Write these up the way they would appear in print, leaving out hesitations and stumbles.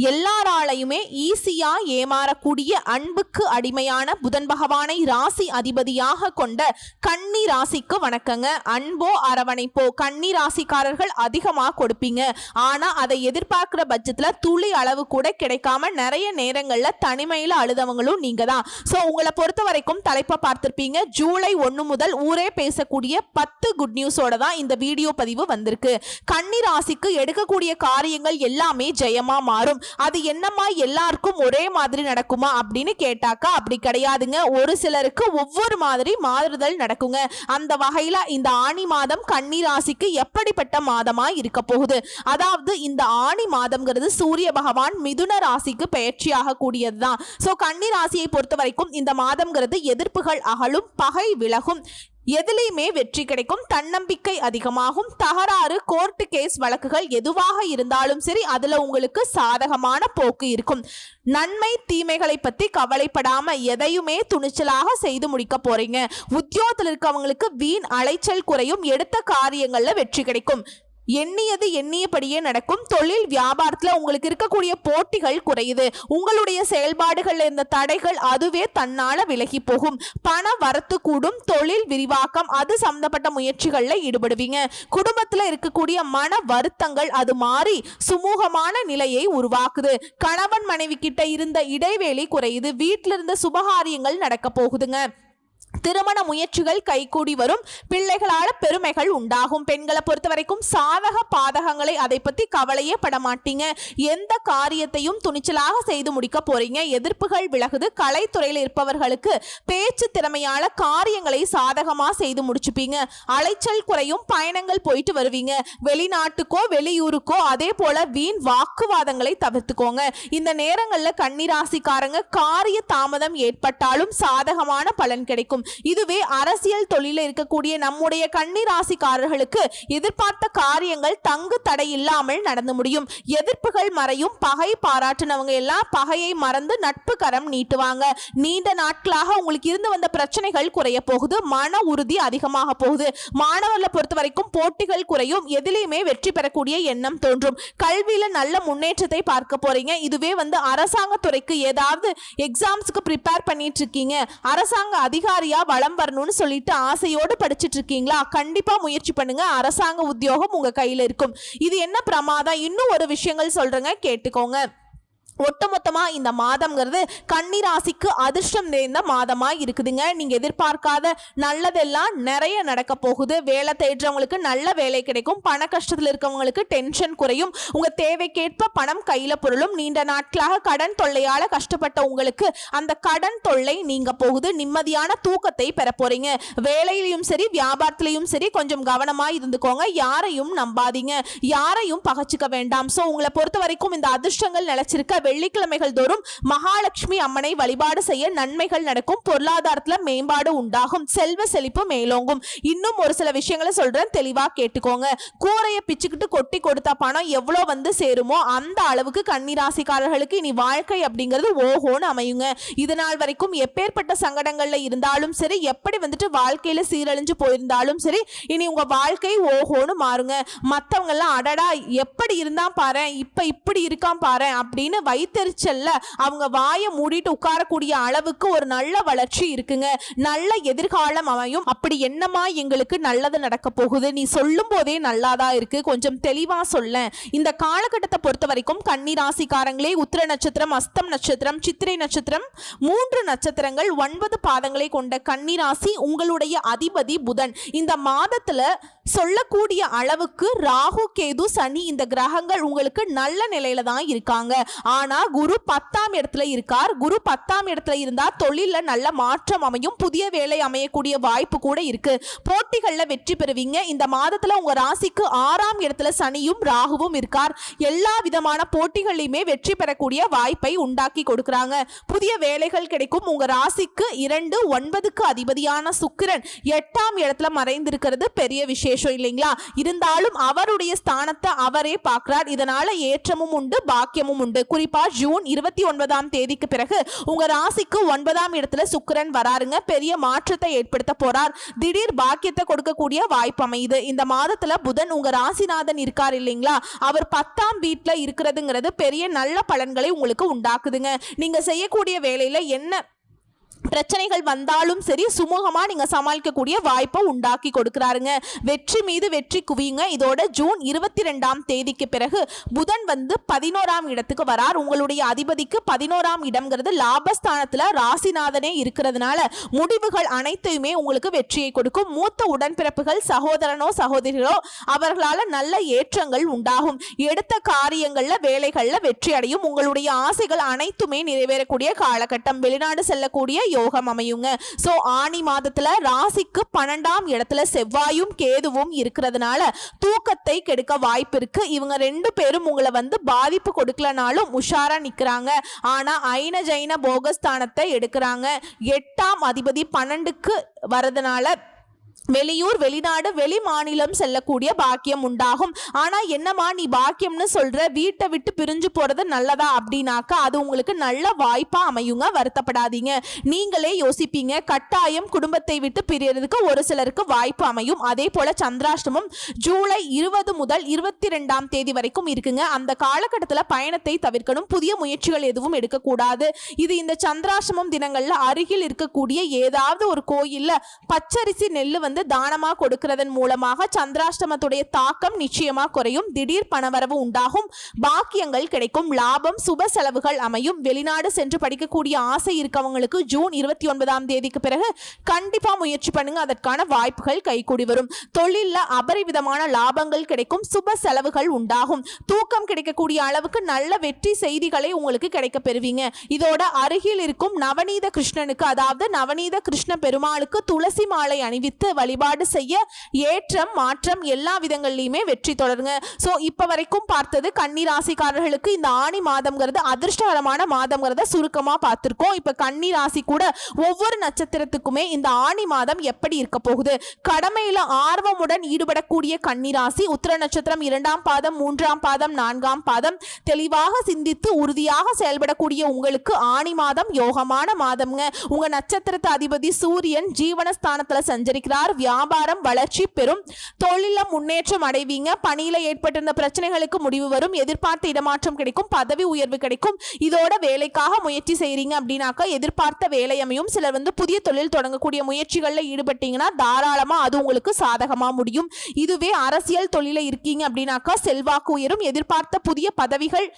எல்லாராலையுமே ஈஸியா ஏமாறக்கூடிய அன்புக்கு அடிமையான புதன் பகவானை ராசி அதிபதியாக கொண்ட கன்னி ராசிக்கு வணக்கங்க. அன்போ அரவணைப்போ கன்னி ராசிக்காரர்கள் அதிகமா கொடுப்பீங்க. ஆனா அதை எதிர்பார்க்கிற பட்சத்துல துளி அளவு கூட கிடைக்காம நிறைய நேரங்கள்ல தனிமையில அழுதவங்களும் நீங்க தான். சோ உங்களை பொறுத்த வரைக்கும் தலைப்பை பார்த்திருப்பீங்க. ஜூலை 1 முதல் ஊரே பேசக்கூடிய 10 குட் நியூஸோட தான் இந்த வீடியோ பதிவு வந்திருக்கு. கன்னி ராசிக்கு எடுக்கக்கூடிய காரியங்கள் எல்லாமே ஜெயமா மாறும். அது என்னமா எல்லாருக்கும் ஒரே மாதிரி நடக்குமா அப்படின்னு கேட்டாக்கா அப்படி கிடையாதுங்க. ஒரு சிலருக்கு ஒவ்வொரு மாதிரி மாறுதல் நடக்குங்க. அந்த வகையில இந்த ஆனி மாதம் கன்னி ராசிக்கு எப்படிப்பட்ட மாதமா இருக்க போகுது? அதாவது இந்த ஆனி மாதம்ங்கிறது சூரிய பகவான் மிதுன ராசிக்கு பெயர்ச்சியாக கூடியதுதான். சோ கன்னி ராசியை பொறுத்த வரைக்கும் இந்த மாதம்ங்கிறது எதிர்ப்புகள் அகலும், பகை விலகும், எதிலையுமே வெற்றி கிடைக்கும், தன்னம்பிக்கை அதிகமாகும், தகராறு கோர்ட்டு கேஸ் வழக்குகள் எதுவாக இருந்தாலும் சரி அதுல உங்களுக்கு சாதகமான போக்கு இருக்கும். நன்மை தீமைகளை பத்தி கவலைப்படாம எதையுமே துணிச்சலாக செய்து முடிக்க போறீங்க. உத்தியோகத்தில் இருக்கவங்களுக்கு வீண் அலைச்சல் குறையும், எடுத்த காரியங்கள்ல வெற்றி கிடைக்கும், எண்ணியது எண்ணியபடியே நடக்கும். தொழில் வியாபாரத்துல உங்களுக்கு இருக்கக்கூடிய போட்டிகள் குறையுது. உங்களுடைய செயல்பாடுகள்ல இருந்த தடைகள் அதுவே தன்னால விலகி போகும். பண வரத்து கூடும், தொழில் விரிவாக்கம் அது சம்பந்தப்பட்ட முயற்சிகள்ல ஈடுபடுவீங்க. குடும்பத்துல இருக்கக்கூடிய மன வருத்தங்கள் அது மாறி சுமூகமான நிலையை உருவாக்குது. கணவன் மனைவி கிட்ட இருந்த இடைவேளை குறையுது. வீட்டில இருந்த சுபகாரியங்கள் நடக்க போகுதுங்க. திருமண முயற்சிகள் கைகூடி வரும். பிள்ளைகளால பெருமைகள் உண்டாகும். பெண்களை பொறுத்த வரைக்கும் சாதக பாதகங்களை அதை பத்தி கவலையே பட மாட்டீங்க. எந்த காரியத்தையும் துணிச்சலாக செய்து முடிக்க போறீங்க. எதிர்ப்புகள் விலகுது. கலைத்துறையில் இருப்பவர்களுக்கு பேச்சு திறமையால காரியங்களை சாதகமா செய்து முடிச்சுப்பீங்க. அலைச்சல் குறையும். பயணங்கள் போயிட்டு வருவீங்க. வெளிநாட்டுக்கோ வெளியூருக்கோ. அதே போல வீண் வாக்குவாதங்களை தவிர்த்துக்கோங்க. இந்த நேரங்கள்ல கன்னிராசிக்காரங்க காரிய தாமதம் ஏற்பட்டாலும் சாதகமான பலன் கிடைக்கும். இதுவே அரசியல் தொழில இருக்கக்கூடிய நம்முடைய கன்னி ராசிக்காரர்களுக்கு எதிர்பார்த்த காரியங்கள் தங்கு தடை இல்லாமல் நடந்து முடியும். எதிர்ப்புகள் மறையும். பகை பாராட்டினவங்க எல்லாம் பகையை மறந்து நட்பு கரம் நீட்டுவாங்க. நீண்ட நாட்களாக உங்களுக்கு இருந்து வந்த பிரச்சனைகள் குறைய போகுது. மன உறுதி அதிகமாக போகுது. மாணவர்களை பொறுத்த வரைக்கும் போட்டிகள் குறையும். எதிலையுமே வெற்றி பெறக்கூடிய எண்ணம் தோன்றும். கல்வியில நல்ல முன்னேற்றத்தை பார்க்க போறீங்க. இதுவே அரசாங்க துறைக்கு ஏதாவது எக்ஸாம்ஸ்க்கு ப்ரிப்பேர் பண்ணிட்டு இருக்கீங்க, அரசாங்க அதிகாரியா வளம் வரணும்னு சொல்லிட்டு ஆசையோடு படிச்சுட்டு இருக்கீங்களா? கண்டிப்பா முயற்சி பண்ணுங்க. அரசாங்க உத்தியோகம் உங்க கையில இருக்கும். இது என்ன பிரமாதம்? இன்னும் ஒரு விஷயங்கள் சொல்றேங்க, கேட்டுக்கோங்க. ஒட்டுமொத்தமா இந்த மாதம்ங்கிறது கன்னி ராசிக்கு அதிர்ஷ்டம் நிறைந்த மாதமா இருக்குதுங்க. நீங்க எதிர்பார்க்காத நல்லதெல்லாம் நிறைய நடக்க போகுது. வேலை தேடுறவங்களுக்கு நல்ல வேலை கிடைக்கும். பண கஷ்டத்துல இருக்கவங்களுக்கு டென்ஷன் குறையும். உங்க தேவைக்கேற்ப பணம் கையில பொருளும். நீண்ட நாட்களாக கடன் தொல்லையால கஷ்டப்பட்ட உங்களுக்கு அந்த கடன் தொல்லை நீங்க போகுது. நிம்மதியான தூக்கத்தை பெற போறீங்க. வேலையிலையும் சரி வியாபாரத்திலையும் சரி கொஞ்சம் கவனமா இருந்துக்கோங்க. யாரையும் நம்பாதீங்க, யாரையும் பகச்சுக்க வேண்டாம். சோ உங்களை பொறுத்த வரைக்கும் இந்த அதிர்ஷ்டங்கள் நிலைச்சிருக்க வெள்ளிக்கிழமைகள் தோறும் மகாலட்சுமி அம்மனை வழிபாடு செய்ய நன்மைகள் நடக்கும். பொருளாதாரத்துல மேம்பாடு உண்டாகும். செல்வ செழிப்பு மேலோங்கும். இன்னும் ஒரு சில விஷயங்களை சொல்றேன், தெளிவா கேட்டுக்கோங்க. கூரையை பிச்சுக்கிட்டு கொட்டி கொடுத்த பணம் எவ்வளவு சேருமோ அந்த அளவுக்கு கன்னிராசிக்காரர்களுக்கு இனி வாழ்க்கை அப்படிங்கிறது ஓஹோன்னு அமையுங்க. இது நாள் வரைக்கும் எப்பேற்பட்ட சங்கடங்கள்ல இருந்தாலும் சரி, எப்படி வாழ்க்கையில சீரழிஞ்சு போயிருந்தாலும் சரி, இனி உங்க வாழ்க்கை ஓஹோன்னு மாறுங்க. மத்தவங்க எல்லாம் அடடா எப்படி இருந்தா பாரு, இப்ப இப்படி இருக்கான் பாரு அப்படின்னு வைத்தறிச்சல்ல அவங்க வாயை மூடிட்டு உட்காரக்கூடிய அளவுக்கு ஒரு நல்ல வளர்ச்சி இருக்குங்க. நல்ல எதிர்காலம் அமையும். அப்படி என்னமா எங்களுக்கு நல்லது நடக்க போகுது? நீ சொல்லும் போதே நல்லாதான் இருக்கு, கொஞ்சம் தெளிவா சொல்ல. இந்த காலகட்டத்தை பொறுத்த வரைக்கும் கன்னி ராசிக்காரங்களே, உத்திர நட்சத்திரம், அஸ்தம் நட்சத்திரம், சித்திரை நட்சத்திரம் 3 நட்சத்திரங்கள் 9 பாதங்களை கொண்ட கன்னி ராசி உங்களுடைய அதிபதி புதன். இந்த மாதத்துல சொல்லக்கூடிய அளவுக்கு ராகு கேது சனி இந்த கிரகங்கள் உங்களுக்கு நல்ல நிலையில தான் இருக்காங்க. ஆனா குரு 10ஆம் இடத்துல இருக்கார். குரு 10ஆம் இடத்துல இருந்தா தொழில நல்ல மாற்றம் அமையும். புதிய வேலை அமையக்கூடிய வாய்ப்பு கூட இருக்கு. போட்டிகள்ல வெற்றி பெறுவீங்க. இந்த மாதத்துல உங்க ராசிக்கு 6ஆம் இடத்துல சனியும் ராகுவும் இருக்கார். எல்லா விதமான போட்டிகளையுமே வெற்றி பெறக்கூடிய வாய்ப்பை உண்டாக்கி கொடுக்கறாங்க. புதிய வேலைகள் கிடைக்கும். உங்க ராசிக்கு 2, 9க்கு அதிபதியான சுக்கிரன் 8ஆம் இடத்துல மறைந்திருக்கிறது பெரிய விசேஷம் இல்லைங்களா? இருந்தாலும் அவருடைய ஸ்தானத்தை அவரே பார்க்கிறார். இதனால ஏற்றமும் உண்டு, பாக்கியமும் உண்டு. குறிப்பா குறிப்பா ஜூன் 29ஆம் தேதிக்கு பிறகு உங்க ராசிக்கு 9ஆம் இடத்துல சுக்கிரன் வராருங்க. பெரிய மாற்றத்தை ஏற்படுத்த போறார். திடீர் பாக்கியத்தை கொடுக்கக்கூடிய வாய்ப்பு அமையுது. இந்த மாதத்துல புதன் உங்க ராசிநாதன் இருக்கார் இல்லைங்களா, அவர் 10ஆம் வீட்டுல இருக்கிறதுங்கிறது பெரிய நல்ல பலன்களை உங்களுக்கு உண்டாக்குதுங்க. நீங்க செய்யக்கூடிய வேலையில என்ன பிரச்சனைகள் வந்தாலும் சரி சுமூகமா நீங்க சமாளிக்கக்கூடிய வாய்ப்பை உண்டாக்கி கொடுக்கிறாருங்க. வெற்றி மீது வெற்றி குவியுங்க. இதோட ஜூன் 22ஆம் தேதிக்கு பிறகு புதன் 11ஆம் இடத்துக்கு வரார். உங்களுடைய அதிபதிக்கு 11ஆம் இடம்ங்கிறது லாபஸ்தானத்துல ராசிநாதனே இருக்கிறதுனால முடிவுகள் அனைத்தையுமே உங்களுக்கு வெற்றியை கொடுக்கும். மூத்த உடன்பிறப்புகள் சகோதரனோ சகோதரிகளோ அவர்களால நல்ல ஏற்றங்கள் உண்டாகும். எடுத்த காரியங்கள்ல வேலைகள்ல வெற்றி அடையும். உங்களுடைய ஆசைகள் அனைத்துமே நிறைவேறக்கூடிய காலகட்டம். வெளிநாடு செல்லக்கூடிய யோகம் அமையுங்க. சோ ஆனி மாதத்துல ராசிக்கு 12ஆம் இடத்துல செவ்வாயும் கேதுவும் இருக்கிறதுனால தூக்கத்தை கெடுக்க வாய்ப்பு இருக்கு. இவங்க 2 பேரும் உங்களை பாதிப்பு கொடுக்கலனாலும் உஷாரா நிக்கிறாங்க. ஆனா ஐன ஜைன போகஸ்தானத்தை எடுக்கிறாங்க. 8ஆம் அதிபதி 12க்கு வரதுனால வெளியூர் வெளிநாடு வெளி மாநிலம் செல்லக்கூடிய பாக்கியம் உண்டாகும். ஆனா என்னமா நீ பாக்கியம்னு சொல்ற, வீட்டை விட்டு பிரிஞ்சு போறது நல்லதா அப்படின்னாக்கா அது உங்களுக்கு நல்ல வாய்ப்பா அமையுங்க. வருத்தப்படாதீங்க. நீங்களே யோசிப்பீங்க, கட்டாயம் குடும்பத்தை விட்டு பிரியறதுக்கு ஒரு சிலருக்கு வாய்ப்பு அமையும். அதே போல சந்திராஷ்டமம் ஜூலை 20 முதல் 22ஆம் தேதி வரைக்கும் இருக்குங்க. அந்த காலகட்டத்தில் பயணத்தை தவிர்க்கணும். புதிய முயற்சிகள் எதுவும் எடுக்கக்கூடாது. இது இந்த சந்திராஷ்டமம் தினங்கள்ல அருகில் இருக்கக்கூடிய ஏதாவது ஒரு கோயில்ல பச்சரிசி நெல்லு தானமா கொடுக்கிறதன் மூலமாக சந்திராஷ்டமத்துடைய தாக்கம் நிச்சயமா குறையும். திடீர் பணவரவு உண்டாகும். பாக்கியங்கள் கிடைக்கும். லாபம், சுப செலவுகள் அமையும். வெளிநாடு சென்று படிக்கக்கூடிய ஆசை இருக்கவங்களுக்கு ஜூன் 29ஆம் தேதிக்கு பிறகு கண்டிப்பா முயற்சி பண்ணுங்க. அதற்கான வாய்ப்புகள் கைகூடி வரும். தொழில்ல அபரிவிதமான லாபங்கள் கிடைக்கும். சுப செலவுகள் உண்டாகும். தூக்கம் கிடைக்கக்கூடிய அளவுக்கு நல்ல வெற்றி செய்திகளை உங்களுக்கு கிடைக்க பெறுவீங்க. இதோட அருகில் இருக்கும் நவநீத கிருஷ்ணனுக்கு, அதாவது நவநீத கிருஷ்ண பெருமாளுக்கு துளசி மாலை அணிவித்து வழிபாடு செய்ய ஏற்றம் மாற்றம் எல்லா விதங்கள்லயுமே வெற்றி தொடருங்க. சோ இப்ப வரைக்கும் பார்த்தது கன்னி ராசிக்காரர்களுக்கு இந்த ஆனி மாதம்ங்கிறது அதிர்ஷ்டகரமான மாதம்ங்கிறத சுருக்கமா பார்த்திருக்கோம். இப்ப கன்னி ராசி கூட ஒவ்வொரு நட்சத்திரத்துக்குமே இந்த ஆனி மாதம் எப்படி இருக்க போகுது, கடமையில ஆர்வமுடன் ஈடுபடக்கூடிய கன்னி ராசி, உத்திர நட்சத்திரம் 2ஆம் பாதம் 3ஆம் பாதம் 4ஆம் பாதம் தெளிவாக சிந்தித்து உறுதியாக செயல்படக்கூடிய உங்களுக்கு ஆனி மாதம் யோகமான மாதம்ங்க. உங்க நட்சத்திரத்து அதிபதி சூரியன் ஜீவனஸ்தானத்துல சஞ்சரிக்கிறார். வியாபாரம் வளர்ச்சி பெறும். தொழில முன்னேற்றம் அடைவீங்க. பணியில ஏற்பட்டிருந்த பிரச்சனைகளுக்கு முடிவு வரும். எதிர்பார்த்த இடமாற்றம் கிடைக்கும். பதவி உயர்வு கிடைக்கும். இதோட வேலைக்காக முயற்சி செய்றீங்க அப்படின்னாக்கா எதிர்பார்த்த வேலை அமையும். சிலர் புதிய தொழில் தொடங்கக்கூடிய முயற்சிகள்ல ஈடுபட்டீங்கன்னா தாராளமா அது உங்களுக்கு சாதகமா முடியும். இதுவே அரசியல் தொழில இருக்கீங்க அப்படின்னாக்கா செல்வாக்கு உயரும். எதிர்பார்த்த புதிய பதவிகள்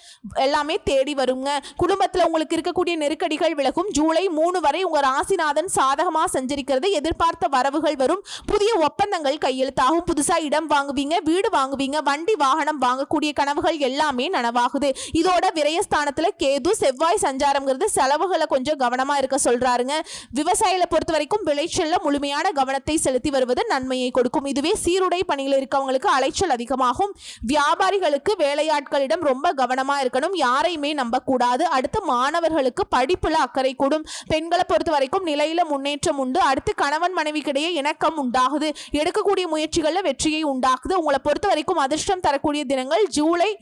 எல்லாமே தேடி வருங்க. குடும்பத்துல உங்களுக்கு இருக்கக்கூடிய நெருக்கடிகள் விலகும். ஜூலை 3 வரை உங்க ராசிநாதன் சாதகமா சஞ்சரிக்கிறது. எதிர்பார்த்த வரவுகள் வரும். புதிய ஒப்பந்தங்கள் கையெழுத்தாகும். புதுசா இடம் வாங்குவீங்க, வீடு வாங்குவீங்க, வண்டி வாகனம் வாங்கக்கூடிய கனவுகள் எல்லாமே நனவாகுது. இதோட விரயஸ்தானத்துல கேது செவ்வாய் சஞ்சாரம்ங்கிறது செலவுகளை கொஞ்சம் கவனமா இருக்க சொல்றாருங்க. விவசாயிகளை பொறுத்த வரைக்கும் விளைச்சல்ல முழுமையான கவனத்தை செலுத்தி வருவது நன்மையை கொடுக்கும். இதுவே சீருடை பணியில் இருக்கவங்களுக்கு அலைச்சல் அதிகமாகும். வியாபாரிகளுக்கு வேலையாட்களிடம் ரொம்ப கவனமா இருக்கணும். யாரையுமே நம்ப கூடாது. அடுத்து மாணவர்களுக்கு படிப்புல அக்கறை கூடும். பெண்களை பொறுத்த வரைக்கும் நிலையில முன்னேற்றம் உண்டு. அடுத்து கணவன் மனைவிக்கிடையே இணக்கம் உண்டாகுது. எடுக்கக்கூடிய முயற்சிகள்ல வெற்றியை உண்டாக்குது. உங்களை பொறுத்த வரைக்கும் அதிர்ஷ்டம் தரக்கூடிய தினங்கள் ஜூலை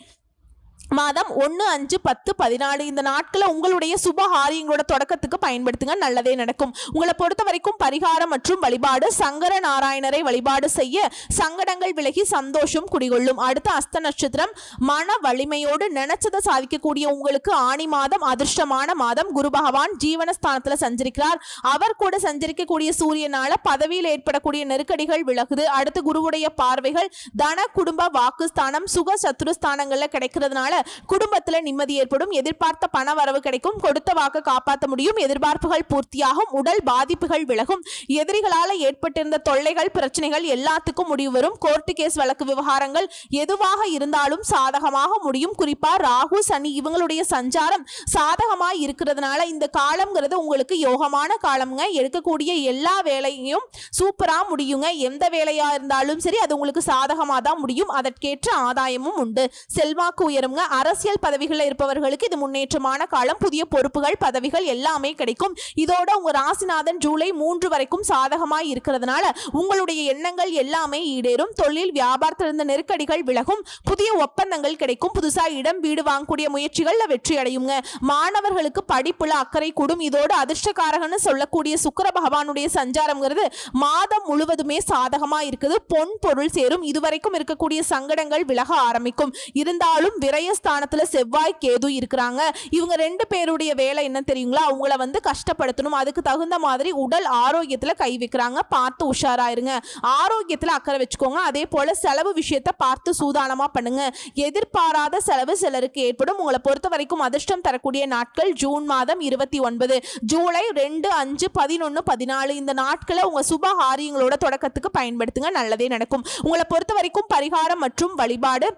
மாதம் 1, 5, 10, 14 இந்த நாட்களை உங்களுடைய சுப காரியங்களோட தொடக்கத்துக்கு பயன்படுத்துங்க. நல்லதே நடக்கும். உங்களை பொறுத்த வரைக்கும் பரிகாரம் மற்றும் வழிபாடு சங்கர நாராயணரை வழிபாடு செய்ய சங்கடங்கள் விலகி சந்தோஷம் குடிகொள்ளும். அடுத்த அஸ்த நட்சத்திரம் மன வலிமையோடு நினைச்சதை சாதிக்கக்கூடிய உங்களுக்கு ஆனி மாதம் அதிர்ஷ்டமான மாதம். குரு பகவான் ஜீவனஸ்தானத்துல சஞ்சரிக்கிறார். அவர் கூட சஞ்சரிக்கக்கூடிய சூரியனால பதவியில் ஏற்படக்கூடிய நெருக்கடிகள் விலகுது. அடுத்து குருவுடைய பார்வைகள் தன குடும்ப வாக்குஸ்தானம் சுக சத்துருஸ்தானங்கள்ல கிடைக்கிறதுனால குடும்பத்துல நிம்மதி ஏற்படும். எதிர்பார்த்த பண வரவு கிடைக்கும். கொடுத்த வாக்கு காப்பாற்ற முடியும். எதிர்பார்ப்புகள் பூர்த்தியாகும். உடல் பாதிப்புகள் விலகும். எதிரிகளால ஏற்பட்டிருந்த தொல்லைகள் பிரச்சனைகள் எல்லாத்துக்கும் முடிவு வரும். கோர்ட்டு கேஸ் வழக்கு விவகாரங்கள் எதுவாக இருந்தாலும் சாதகமாக முடியும். குறிப்பா ராகு சனி இவங்களுடைய சஞ்சாரம் சாதகமா இருக்கிறதுனால இந்த காலம்ங்கிறது உங்களுக்கு யோகமான காலம்ங்க. எடுக்கக்கூடிய எல்லா வேலையும் சூப்பரா முடியுங்க. எந்த வேலையா இருந்தாலும் சரி அது உங்களுக்கு சாதகமா தான் முடியும். அதற்கேற்ற ஆதாயமும் உண்டு. செல்வாக்கு உயருங்க. அரசியல் பதவிகளில் இருப்பவர்களுக்கு இது முன்னேற்றமான காலம். புதிய பொறுப்புகள், பதவிகள் எல்லாமே கிடைக்கும். இதோட உங்க ராசிநாதன் ஜூலை 3 வரைக்கும் சாதகமாய் இருக்கிறதுனால உங்களுடைய எண்ணங்கள் எல்லாமே ஈடேறும். தொழில் வியாபாரத்திலிருந்து நெருக்கடிகள் விலகும். புதிய ஒப்பந்தங்கள் கிடைக்கும். புதுசா இடம் வீடு வாங்கக்கூடிய முயற்சிகள்ல வெற்றி அடையுங்க. மாணவர்களுக்கு படிப்புல அக்கறை கூடும். இதோட அதிர்ஷ்டக்காரகன்னு சொல்லக்கூடிய சுக்கிர பகவானுடைய சஞ்சாரம்ங்கிறது மாதம் முழுவதுமே சாதகமா இருக்குது. பொன் பொருள் சேரும். இதுவரைக்கும் இருக்கக்கூடிய சங்கடங்கள் விலக ஆரம்பிக்கும். இருந்தாலும் விரயஸ்தானத்துல செவ்வாய் கேது இருக்கிறாங்க. இவங்க 2 பேருடைய வேலை என்ன தெரியுங்களா? அவங்கள கஷ்டப்படுத்தணும். அதுக்கு தகுந்த மாதிரி உடல் ஆரோக்கியத்துல கை வைக்கிறாங்க. பார்த்து உஷாராயிருங்க. ஆரோக்கியத்துல அக்கறை வச்சுக்கோங்க. அதே போல செலவு விஷயத்தை பார்த்து சூதானமா பண்ணுங்க. எதிர்பாராத செலவு சிலருக்கு ஏற்படும். உங்களை பொறுத்த வரைக்கும் அதிர்ஷ்டம் தரக்கூடிய நாட்கள் ஜூன் மாதம் 29, ஜூலை 2, 5, 11, 14 இந்த நாட்களை உங்க சுப காரியங்களோட தொடக்கத்துக்கு பயன்படுத்துங்க. நல்லதே நடக்கும். உங்களை பொறுத்த வரைக்கும் பரிகாரம் மற்றும் வழிபாடு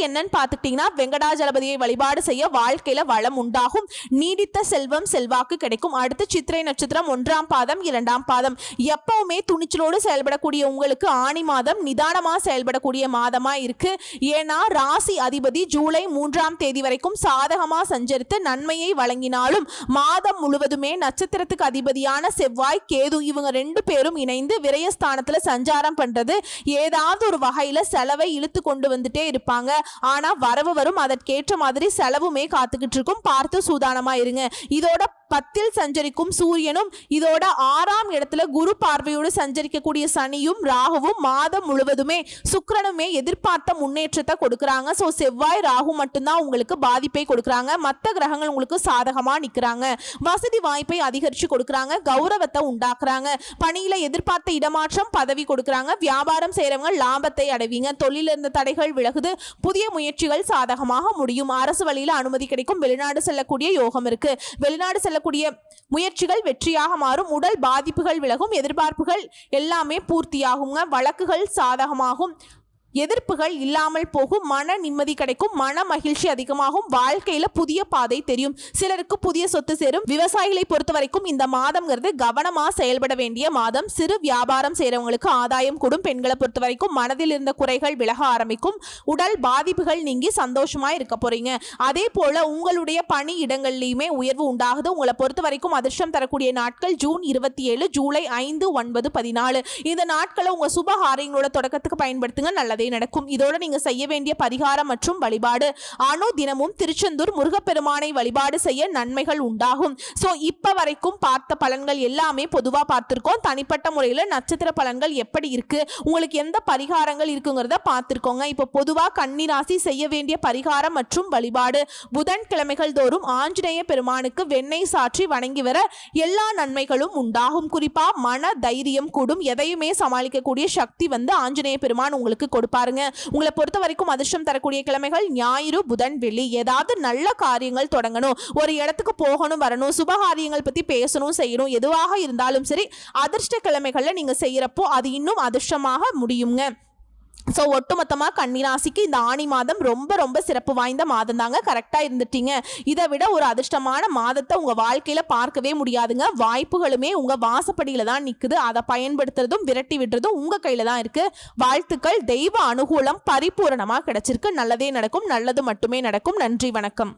என்னன்னு பார்த்துக்கிட்டீங்கன்னா, வெங்கடாஜலபதியை வழிபாடு செய்ய வாழ்க்கையில வளம் உண்டாகும். நீடித்த செல்வம் செல்வாக்கு கிடைக்கும். அடுத்து சித்திரை நட்சத்திரம் 1ஆம் பாதம் 2ஆம் பாதம். எப்பவுமே துணிச்சலோடு செயல்படக்கூடிய உங்களுக்கு ஆணி மாதம் நிதானமா செயல்படக்கூடிய மாதமா இருக்கு. ஏன்னா ராசி அதிபதி ஜூலை 3ஆம் தேதி வரைக்கும் சாதகமா சஞ்சரித்து நன்மையை வழங்கினாலும் மாதம் முழுவதுமே நட்சத்திரத்துக்கு அதிபதியான செவ்வாய் கேது இவங்க 2 பேரும் இணைந்து விரயஸ்தானத்துல சஞ்சாரம் பண்றது ஏதாவது ஒரு வகையில செலவை இழுத்து கொண்டு வந்துட்டே இருப்பாங்க. ஆனா வரவு வரும். அதற்கேற்ற மாதிரி செலவுமே காத்துக்கிட்டு இருக்கும். பார்த்து சூதானமா இருங்க. இதோட 10ல் சஞ்சரிக்கும் சூரியனும் இதோட 6ஆம் இடத்துல குரு பார்வையோடு சஞ்சரிக்கக்கூடிய சனியும் ராகுவும் மாதம் முழுவதுமே சுக்கிரனுமே எதிர்பார்த்த முன்னேற்றத்தை கொடுக்கறாங்க. சோ செவ்வாய் ராகு மட்டும்தான் உங்களுக்கு பாதிப்பை கொடுக்கறாங்க. மற்ற கிரகங்கள் உங்களுக்கு சாதகமா நிக்கிறாங்க. வசதி வாய்ப்பை அதிகரிச்சு கொடுக்கறாங்க. கௌரவத்தை உண்டாக்குறாங்க. பணியில எதிர்பார்த்த இடமாற்றம் பதவி கொடுக்கறாங்க. வியாபாரம் செய்யறவங்க லாபத்தை அடைவீங்க. தொழில இருந்த தடைகள் விலகுது. புதிய முயற்சிகள் சாதகமாக முடியும். அரசு வழியில அனுமதி கிடைக்கும். வெளிநாடு செல்லக்கூடிய யோகம் இருக்கு. வெளிநாடு செல்லக்கூடிய முயற்சிகள் வெற்றியாக மாறும். உடல் பாதிப்புகள் விலகும். எதிர்பார்ப்புகள் எல்லாமே பூர்த்தியாகுங்க. வழக்குகள் சாதகமாகும். எதிர்ப்புகள் இல்லாமல் போகும். மன நிம்மதி கிடைக்கும். மன மகிழ்ச்சி அதிகமாகும். வாழ்க்கையில புதிய பாதை தெரியும். சிலருக்கு புதிய சொத்து சேரும். விவசாயிகளை பொறுத்த வரைக்கும் இந்த மாதம்ங்கிறது கவனமா செயல்பட வேண்டிய மாதம். சிறு வியாபாரம் செய்யறவங்களுக்கு ஆதாயம் கூடும். பெண்களை பொறுத்த வரைக்கும் மனதில் இருந்த குறைகள் விலக ஆரம்பிக்கும். உடல் பாதிப்புகள் நீங்கி சந்தோஷமா இருக்க போறீங்க. அதே போல உங்களுடைய பணி இடங்கள்லயுமே உயர்வு உண்டாகுது. உங்களை பொறுத்த வரைக்கும் அதிர்ஷ்டம் தரக்கூடிய நாட்கள் ஜூன் 27, ஜூலை 5, 9, 14 இந்த நாட்களை உங்க சுப காரியங்களோட தொடக்கத்துக்கு பயன்படுத்துங்க. நல்லதே நடக்கும். இதோட நீங்க செய்ய வேண்டிய பரிகாரம் மற்றும் வழிபாடு அணு தினமும் திருச்செந்தூர் முருகப்பெருமானை வழிபாடு செய்ய நன்மைகள் உண்டாகும். சோ இப்ப வரைக்கும் பார்த்த பலன்கள் எல்லாமே பொதுவா பார்த்திருக்கோம். தனிப்பட்ட முறையில் நட்சத்திர பலன்கள் எப்படி இருக்கு, உங்களுக்கு எந்த பரிகாரங்கள் இருக்குங்கிறத பார்த்திருக்கோங்க. இப்ப பொதுவா கன்னி ராசி செய்ய வேண்டிய பரிகாரம் மற்றும் வழிபாடு புதன்கிழமைகள் தோறும் ஆஞ்சநேய பெருமானுக்கு வெண்ணெய் சாற்றி வணங்கி வர எல்லா நன்மைகளும் உண்டாகும். குறிப்பா மன தைரியம் கூடும். எதையுமே சமாளிக்கக்கூடிய சக்தி ஆஞ்சநேய பெருமான் உங்களுக்கு கொடுப்பாருங்க. உங்களை பொறுத்த வரைக்கும் அதிர்ஷ்டம் தரக்கூடிய கிழமைகள் ஞாயிறு, புதன், வெள்ளி. ஏதாவது நல்ல காரியங்கள் தொடங்கணும், ஒரு இடத்துக்கு போகணும் வரணும், சுபகாரியங்கள் பத்தி பேசணும் செய்யணும், எதுவாக இருந்தாலும் சரி அதிர்ஷ்ட கிழமைகள்ல நீங்க செய்யறப்போ அது இன்னும் அதிர்ஷ்டமாக முடியுங்க. ஸோ ஒட்டுமொத்தமாக கன்னிராசிக்கு இந்த ஆணி மாதம் ரொம்ப ரொம்ப சிறப்பு வாய்ந்த மாதம் தாங்க. கரெக்டாக இருந்துட்டீங்க. இதை விட ஒரு அதிர்ஷ்டமான மாதத்தை உங்கள் வாழ்க்கையில் பார்க்கவே முடியாதுங்க. வாய்ப்புகளுமே உங்கள் வாசப்படியில் தான் நிற்குது. அதை பயன்படுத்துறதும் விரட்டி விடுறதும் உங்கள் கையில் தான் இருக்குது. வாழ்த்துக்கள். தெய்வ அனுகூலம் பரிபூரணமாக கிடைச்சிருக்கு. நல்லதே நடக்கும். நல்லது மட்டுமே நடக்கும். நன்றி, வணக்கம்.